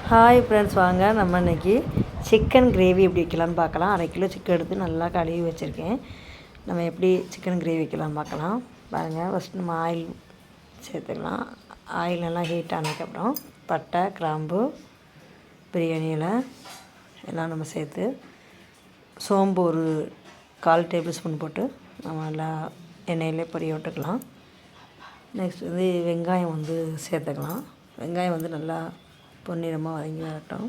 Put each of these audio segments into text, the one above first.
Hi friends, வாங்க நம்ம இன்றைக்கி சிக்கன் கிரேவி எப்படி வைக்கலான்னு பார்க்கலாம். 1/2 கிலோ சிக்கன் எடுத்து நல்லா கழுவி வச்சுருக்கேன். நம்ம எப்படி சிக்கன் கிரேவி வைக்கலான்னு பார்க்கலாம். பாருங்கள், ஃபஸ்ட்டு நம்ம ஆயில் சேர்த்துக்கலாம். ஆயில் நல்லா ஹீட் ஆனதுக்கப்புறம் பட்டை, கிராம்பு, பிரியாணி இலை எல்லாம் நம்ம சேர்த்து சோம்பு ஒரு 1/4 டேபிள் ஸ்பூன் போட்டு நம்ம நல்லா எண்ணெயிலே பொரிய விட்டுக்கலாம். நெக்ஸ்ட் வந்து வெங்காயம் வந்து சேர்த்துக்கலாம். வெங்காயம் வந்து நல்லா பொன்னிறமாக வதங்கி வரட்டும்.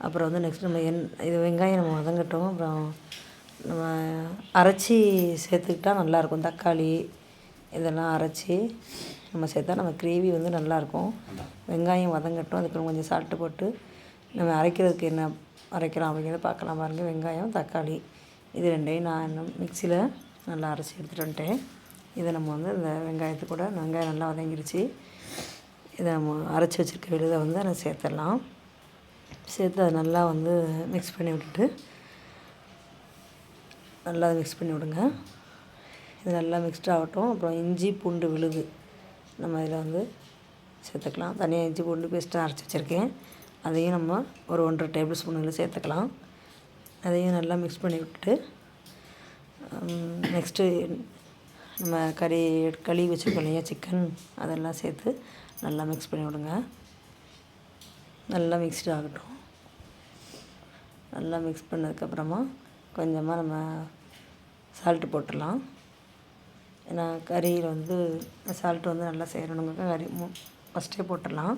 அப்புறம் வந்து நெக்ஸ்ட் நம்ம இது வெங்காயம் நம்ம வதங்கட்டும். அப்புறம் நம்ம அரைச்சி சேர்த்துக்கிட்டா நல்லாயிருக்கும். தக்காளி இதெல்லாம் அரைச்சி நம்ம சேர்த்தா நம்ம கிரேவி வந்து நல்லாயிருக்கும். வெங்காயம் வதங்கட்டும். அதுக்கு கொஞ்சம் சால்ட்டு போட்டு நம்ம அரைக்கிறதுக்கு என்ன அரைக்கலாம் அப்படிங்கிறத பார்க்கலாம். பாருங்கள், வெங்காயம், தக்காளி இது ரெண்டையும் நான் மிக்சியில் நல்லா அரைச்சி எடுத்துகிட்டு வந்துட்டேன். இதை நம்ம வந்து இந்த வெங்காயத்து கூட வெங்காயம் நல்லா வதங்கிடுச்சு. இதை நம்ம அரைச்சி வச்சுருக்க விழுதை வந்து அதை சேர்த்துடலாம். சேர்த்து அதை நல்லா வந்து மிக்ஸ் பண்ணி விட்டுட்டு நல்லா மிக்ஸ் பண்ணி விடுங்க. இது நல்லா மிக்ஸ்ட் ஆகட்டும். அப்புறம் இஞ்சி பூண்டு விழுது நம்ம இதில் வந்து சேர்த்துக்கலாம். தனியாக இஞ்சி பூண்டு பேஸ்ட்டாக அரைச்சி வச்சுருக்கேன். அதையும் நம்ம ஒரு 1.5 டேபிள் ஸ்பூனில் சேர்த்துக்கலாம். அதையும் நல்லா மிக்ஸ் பண்ணி விட்டுட்டு நெக்ஸ்ட்டு நம்ம கழுவி வச்சுருக்கோம் இல்லையா சிக்கன், அதெல்லாம் சேர்த்து நல்லா மிக்ஸ் பண்ணி விடுங்க. நல்லா மிக்ஸ்டு ஆகட்டும். நல்லா மிக்ஸ் பண்ணதுக்கப்புறமா கொஞ்சமாக நம்ம சால்ட்டு போட்டுடலாம். ஏன்னா கறியில் வந்து சால்ட்டு வந்து நல்லா சேரணுங்க. கறி ஃபஸ்ட்டே போட்டுடலாம்.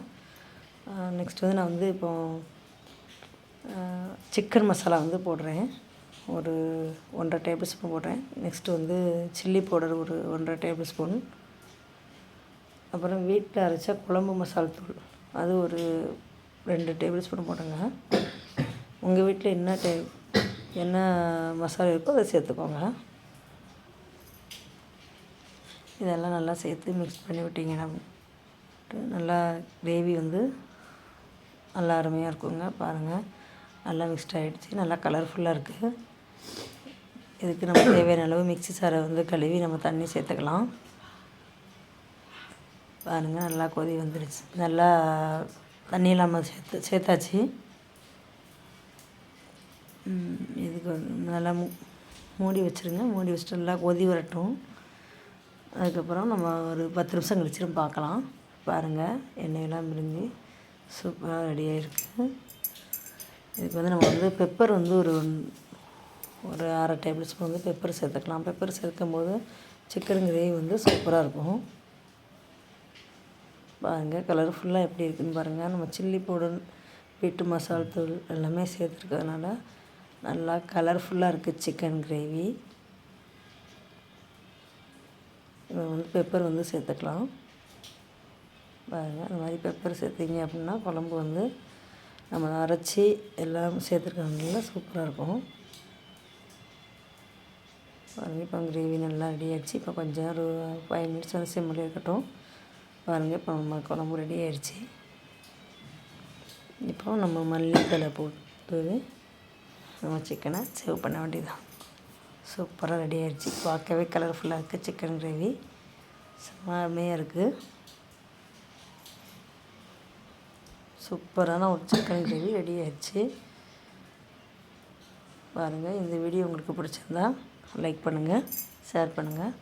நெக்ஸ்ட் வந்து நான் வந்து இப்போது சிக்கன் மசாலா வந்து போடுறேன். ஒரு 1.5 டேபிள் ஸ்பூன் போடுறேன். நெக்ஸ்ட்டு வந்து சில்லி பவுடர் ஒரு 1.5 டேபிள் ஸ்பூன். அப்புறம் வீட்டில் அரைச்ச குழம்பு மசாலா தூள் அது ஒரு 2 டேபிள் ஸ்பூன் போடுங்க. உங்கள் வீட்டில் என்ன மசாலா இருக்கோ அதை சேர்த்துக்கோங்க. இதெல்லாம் நல்லா சேர்த்து மிக்ஸ் பண்ணி விட்டிங்கன்னா நல்லா கிரேவி வந்து நல்லா அருமையாக இருக்குங்க. பாருங்கள், நல்லா மிக்ஸ்ட் ஆகிடுச்சு. நல்லா கலர்ஃபுல்லாக இருக்குது. இதுக்கு நம்ம தேவையான அளவு மிக்ஸி சாரை வந்து கழுவி நம்ம தண்ணி சேர்த்துக்கலாம். பாருங்கள், நல்லா கொதி வந்துடுச்சு. நல்லா தண்ணி இல்லாமல் சேர்த்தாச்சு. இதுக்கு நல்லா மூடி வச்சுருங்க. மூடி வச்சுட்டு நல்லா கொதி வரட்டும். அதுக்கப்புறம் நம்ம ஒரு 10 நிமிஷம் கழிச்சு பார்க்கலாம். பாருங்கள், எண்ணெயெல்லாம் பிரிஞ்சு சூப்பராக ரெடியாக இருக்குது. இதுக்கு வந்து நம்ம வந்து பெப்பர் வந்து ஒரு 1/2 டேபிள் ஸ்பூன் வந்து பெப்பர் சேர்த்துக்கலாம். பெப்பர் சேர்க்கும்போது சிக்கன் கிரேவி வந்து சூப்பராக இருக்கும். பாருங்கள், கலர்ஃபுல்லாக எப்படி இருக்குதுன்னு பாருங்கள். நம்ம சில்லி பவுடர், வீட்டு மசாலா தூள் எல்லாமே சேர்த்துருக்கிறதுனால நல்லா கலர்ஃபுல்லாக இருக்குது சிக்கன் கிரேவி. இதை வந்து பெப்பர் வந்து சேர்த்துக்கலாம். பாருங்கள், அந்த மாதிரி பெப்பர் சேர்த்திங்க அப்படின்னா குழம்பு வந்து நம்ம அரைச்சி எல்லாம் சேர்த்துருக்கறதுனால சூப்பராக இருக்கும். பாருங்கள், இப்போ கிரேவி நல்லா ரெடி ஆகிடுச்சு. இப்போ கொஞ்சம் ஒரு 5 மினிட்ஸ் வந்து சிம்மில் இருக்கட்டும். பாருங்கள், இப்போ நம்ம குழம்பு ரெடி ஆகிடுச்சு. இப்போ நம்ம மல்லித்தலை போட்டு நம்ம சிக்கனை சேவ் பண்ண வேண்டியதுதான். சூப்பராக ரெடி ஆகிடுச்சு. பார்க்கவே கலர்ஃபுல்லாக இருக்குது. சிக்கன் கிரேவி செம்மையாக இருக்குது. சூப்பரான ஒரு சிக்கன் கிரேவி ரெடி ஆகிடுச்சு. பாருங்கள், இந்த வீடியோ உங்களுக்கு பிடிச்சிருந்தா லைக் பண்ணுங்கள், ஷேர் பண்ணுங்கள்.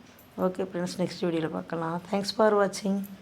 ஓகே ஃப்ரெண்ட்ஸ், நெக்ஸ்ட் வீடியோவில் பார்க்கலாம். தேங்க்ஸ் ஃபார் வாட்சிங்.